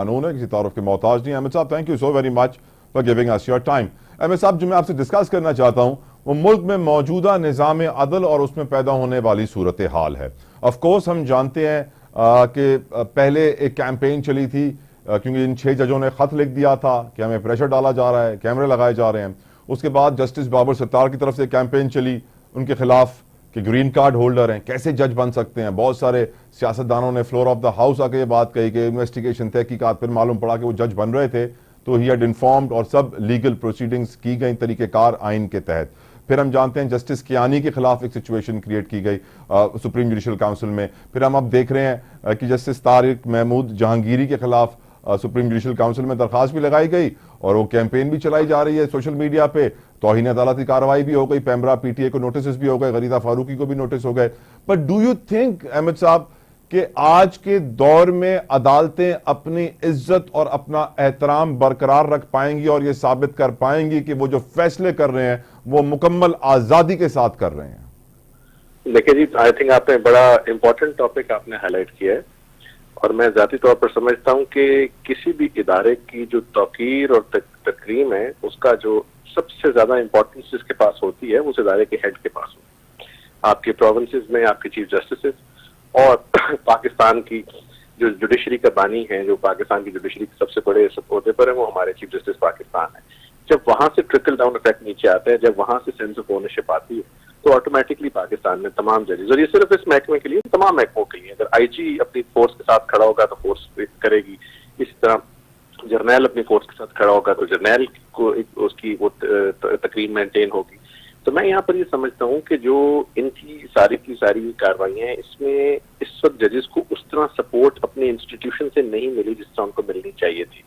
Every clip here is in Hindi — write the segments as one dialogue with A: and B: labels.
A: कानून है, किसी तारुफ के मोहताज नहीं। अहमद साहब, thank you so very much for giving us your time. Ahmed साहब, जो मैं आपसे डिस्कस करना चाहता हूँ वो मुल्क में मौजूदा निज़ाम अदल और उसमें पैदा होने वाली सूरत हाल है। ऑफकोर्स हम जानते हैं कि पहले एक कैंपेन चली थी क्योंकि इन 6 जजों ने खत लिख दिया था कि हमें प्रेशर डाला जा रहा है, कैमरे लगाए जा रहे हैं। उसके बाद जस्टिस बाबर सत्तार की तरफ से कैंपेन चली उनके खिलाफ कि ग्रीन कार्ड होल्डर हैं, कैसे जज बन सकते हैं। बहुत सारे सियासतदानों ने फ्लोर ऑफ द हाउस आके ये बात कही कि इन्वेस्टिगेशन तहकीकात, फिर मालूम पड़ा कि वो जज बन रहे थे, तो ही हैड इन्फॉर्म्ड और सब लीगल प्रोसीडिंग्स की गई तरीकेकार आइन के तहत। फिर हम जानते हैं जस्टिस कियानी के खिलाफ एक सिचुएशन क्रिएट की गई सुप्रीम जुडिशल काउंसिल में। फिर हम अब देख रहे हैं कि जस्टिस तारिक महमूद जहांगीरी के खिलाफ सुप्रीम जुडिशल काउंसिल में दरखास्त भी लगाई गई और वो कैंपेन भी चलाई जा रही है सोशल मीडिया पे। तौहीन अदालत की कार्रवाई भी हो गई, पैमरा पीटीए को नोटिस भी हो गए, गरीदा फारूकी को भी नोटिस हो गए। But do you think Ahmed साहब कि आज के दौर में अदालतें अपनी इज्जत और अपना एहतराम बरकरार रख पाएंगी और ये साबित कर पाएंगी कि वो जो फैसले कर रहे हैं वो मुकम्मल आजादी के साथ कर रहे हैं?
B: देखिए जी, आई थिंक आपने बड़ा इंपॉर्टेंट टॉपिक आपने हाईलाइट किया है और मैं जाती तौर पर समझता हूं कि किसी भी इदारे की जो तौकीर और तकरीम है उसका जो सबसे ज्यादा इंपॉर्टेंस जिसके पास होती है उस इदारे के हेड के पास होती है। आपके प्रोविंसेस में आपके चीफ जस्टिस और पाकिस्तान की जो जुडिशरी का बानी है, जो पाकिस्तान की जुडिशरी के सबसे बड़े ओहदे पर है, वो हमारे चीफ जस्टिस पाकिस्तान है। जब वहां से ट्रिकल डाउन इफेक्ट नीचे आता है, जब वहां से सेंस ऑफ ओनरशिप आती है, तो ऑटोमेटिकली पाकिस्तान में तमाम जजेस, और ये सिर्फ इस महकमे के लिए, तमाम महकमों के लिए, अगर आईजी अपनी फोर्स के साथ खड़ा होगा तो फोर्स करेगी, इसी तरह जर्नैल अपनी फोर्स के साथ खड़ा होगा तो जर्नैल को उसकी वो तकरीर मेंटेन होगी। तो मैं यहाँ पर ये समझता हूँ कि जो इनकी सारी की सारी कार्रवाइयाँ हैं, इसमें इस वक्त जजेस को उस तरह सपोर्ट अपने इंस्टीट्यूशन से नहीं मिली जिस तरह उनको मिलनी चाहिए थी,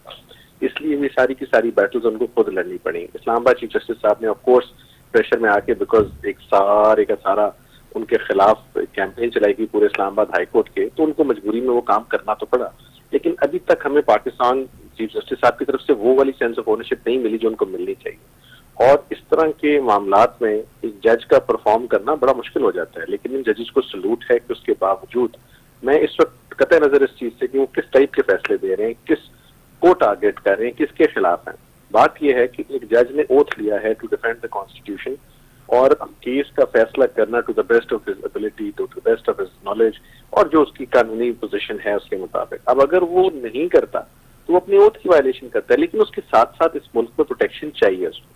B: इसलिए ये सारी की सारी बैटल्स उनको खुद लड़नी पड़ी। इस्लामाबाद चीफ जस्टिस साहब ने ऑफकोर्स प्रेशर में आके, बिकॉज एक सारे का सारा उनके खिलाफ कैंपेन चलाई गई पूरे इस्लामाबाद हाई कोर्ट के, तो उनको मजबूरी में वो काम करना तो पड़ा। लेकिन अभी तक हमें पाकिस्तान चीफ जस्टिस साहब की तरफ से वो वाली सेंस ऑफ ओनरशिप नहीं मिली जो उनको मिलनी चाहिए, और इस तरह के मामलात में एक जज का परफॉर्म करना बड़ा मुश्किल हो जाता है। लेकिन इन जजेस को सलूट है कि उसके बावजूद मैं इस वक्त कतई नजर इस चीज से कि वो किस टाइप के फैसले दे रहे हैं, किस को टारगेट कर रहे हैं, किसके खिलाफ हैं। बात यह है कि एक जज ने ओथ लिया है टू डिफेंड द कॉन्स्टिट्यूशन और केस का फैसला करना to the best of his ability, to the best of his knowledge, और जो उसकी कानूनी पोजीशन है उसके मुताबिक। अब अगर वो नहीं करता तो वो अपनी ओथ की वायलेशन करता है, लेकिन उसके साथ साथ इस मुल्क में प्रोटेक्शन चाहिए उसको।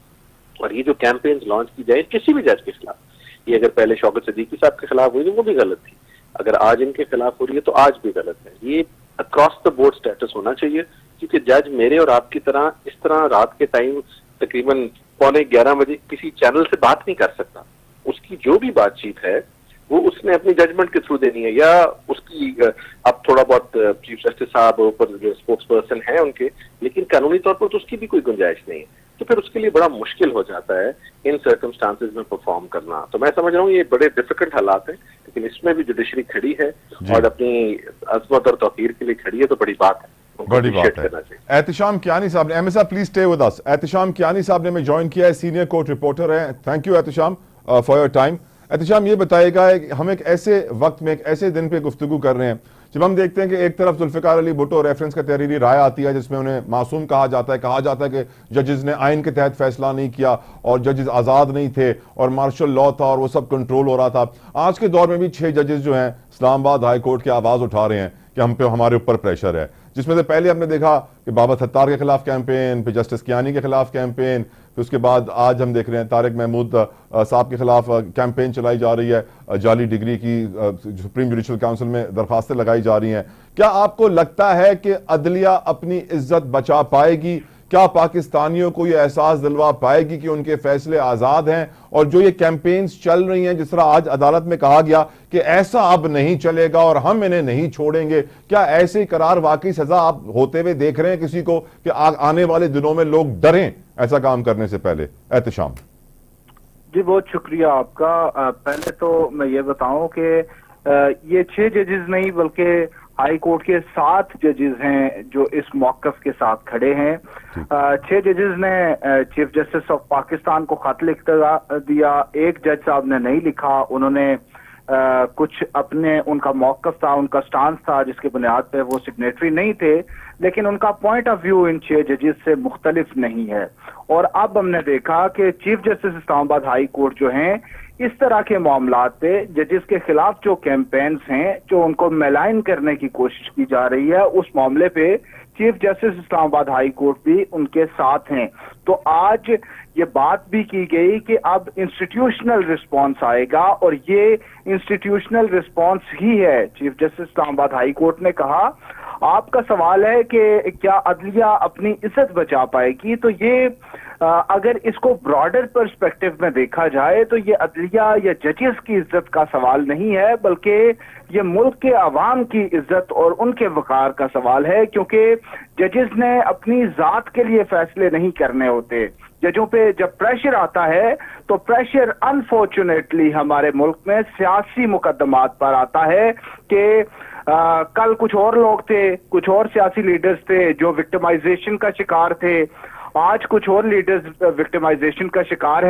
B: और ये जो कैंपेन्स लॉन्च की जाए किसी भी जज के खिलाफ, ये अगर पहले शौकत सिद्दीकी साहब के खिलाफ हुई तो वो भी गलत थी, अगर आज इनके खिलाफ हो रही है तो आज भी गलत है। ये अक्रॉस द बोर्ड स्टेटस होना चाहिए, क्योंकि जज मेरे और आपकी तरह इस तरह रात के टाइम तकरीबन 11:15 बजे किसी चैनल से बात नहीं कर सकता। उसकी जो भी बातचीत है वो उसने अपनी जजमेंट के थ्रू देनी है, या उसकी अब थोड़ा बहुत चीफ जस्टिस साहब ऊपर जो स्पोक्स पर्सन है उनके, लेकिन कानूनी तौर पर तो उसकी भी कोई गुंजाइश नहीं है। तो फिर उसके लिए बड़ा मुश्किल हो जाता है इन सर्कमस्टांसेस में परफॉर्म करना। तो मैं समझ रहा हूँ ये बड़े डिफिकल्ट हालात हैं, लेकिन इसमें भी जुडिशरी खड़ी है और अपनी अजमत और तौकीर के लिए खड़ी है, तो बड़ी बात है,
A: बड़ी बात है। एहतिशाम कियानी साहब ने, M S please stay with us. Ehtisham Kiani साहब ने हमें ज्वाइन किया है, सीनियर कोर्ट रिपोर्टर है। Thank you Ehtisham for your time. Ehtisham, ये बताएगा हम एक ऐसे वक्त में, एक ऐसे दिन पे गुफ्तगू कर रहे हैं जब हम देखते हैं कि एक तरफ जुल्फिकार अली भुट्टो रेफरेंस का तहरीरी राय आती है जिसमें उन्हें मासूम कहा जाता है कि जजेस ने आइन के तहत फैसला नहीं किया और जजेस आज़ाद नहीं थे और मार्शल लॉ था और वो सब कंट्रोल हो रहा था। आज के दौर में भी 6 जजेस जो हैं इस्लामाबाद हाई कोर्ट की आवाज़ उठा रहे हैं कि हम पे हमारे ऊपर प्रेशर है, जिसमें से पहले हमने देखा कि बाबर सत्तार के खिलाफ कैंपेन, फिर जस्टिस कियानी के खिलाफ कैंपेन, फिर उसके बाद आज हम देख रहे हैं तारिक महमूद साहब के खिलाफ कैंपेन चलाई जा रही है, जाली डिग्री की सुप्रीम जुडिशल काउंसिल में दरखास्तें लगाई जा रही हैं। क्या आपको लगता है कि अदलिया अपनी इज्जत बचा पाएगी? क्या पाकिस्तानियों को यह एहसास दिलवा पाएगी कि उनके फैसले आजाद हैं? और जो ये कैंपेन्स चल रही हैं, जिस तरह आज अदालत में कहा गया कि ऐसा अब नहीं चलेगा और हम इन्हें नहीं छोड़ेंगे, क्या ऐसे करार वाकई सजा आप होते हुए देख रहे हैं किसी को कि आने वाले दिनों में लोग डरें ऐसा काम करने से पहले? एहतिशाम
C: जी, बहुत शुक्रिया आपका। पहले तो मैं ये बताऊं कि ये 6 जजेस नहीं बल्कि हाई कोर्ट के 7 जजेस हैं जो इस मौकफ के साथ खड़े हैं। 6 जजेस ने चीफ जस्टिस ऑफ पाकिस्तान को खत लिख दिया, एक जज साहब ने नहीं लिखा। उन्होंने कुछ अपने, उनका मौकफ था, उनका स्टांस था जिसके बुनियाद पे वो सिग्नेटरी नहीं थे, लेकिन उनका पॉइंट ऑफ व्यू इन 6 जजेस से मुख्तलिफ नहीं है। और अब हमने देखा कि chief justice Islamabad high court जो हैं, इस तरह के मामलात पे जजेस के खिलाफ जो कैंपेन्स हैं, जो उनको मेलाइन करने की कोशिश की जा रही है, उस मामले पे chief justice Islamabad high court भी उनके साथ हैं। तो आज ये बात भी की गई कि अब इंस्टीट्यूशनल रिस्पांस आएगा, और ये इंस्टीट्यूशनल रिस्पांस ही है। Chief justice Islamabad high court ने कहा, आपका सवाल है कि क्या अदलिया अपनी इज्जत बचा पाएगी, तो ये अगर इसको ब्रॉडर पर्सपेक्टिव में देखा जाए तो ये अदलिया या जजेस की इज्जत का सवाल नहीं है, बल्कि ये मुल्क के अवाम की इज्जत और उनके वकार का सवाल है। क्योंकि जजेस ने अपनी जात के लिए फैसले नहीं करने होते। जजों पे जब प्रेशर आता है तो प्रेशर अनफॉर्चुनेटली हमारे मुल्क में सियासी मुकदमात पर आता है कि कल कुछ और लोग थे, कुछ और सियासी लीडर्स थे जो विक्टिमाइजेशन का शिकार थे, आज कुछ और लीडर्स विक्टिमाइजेशन का शिकार हैं।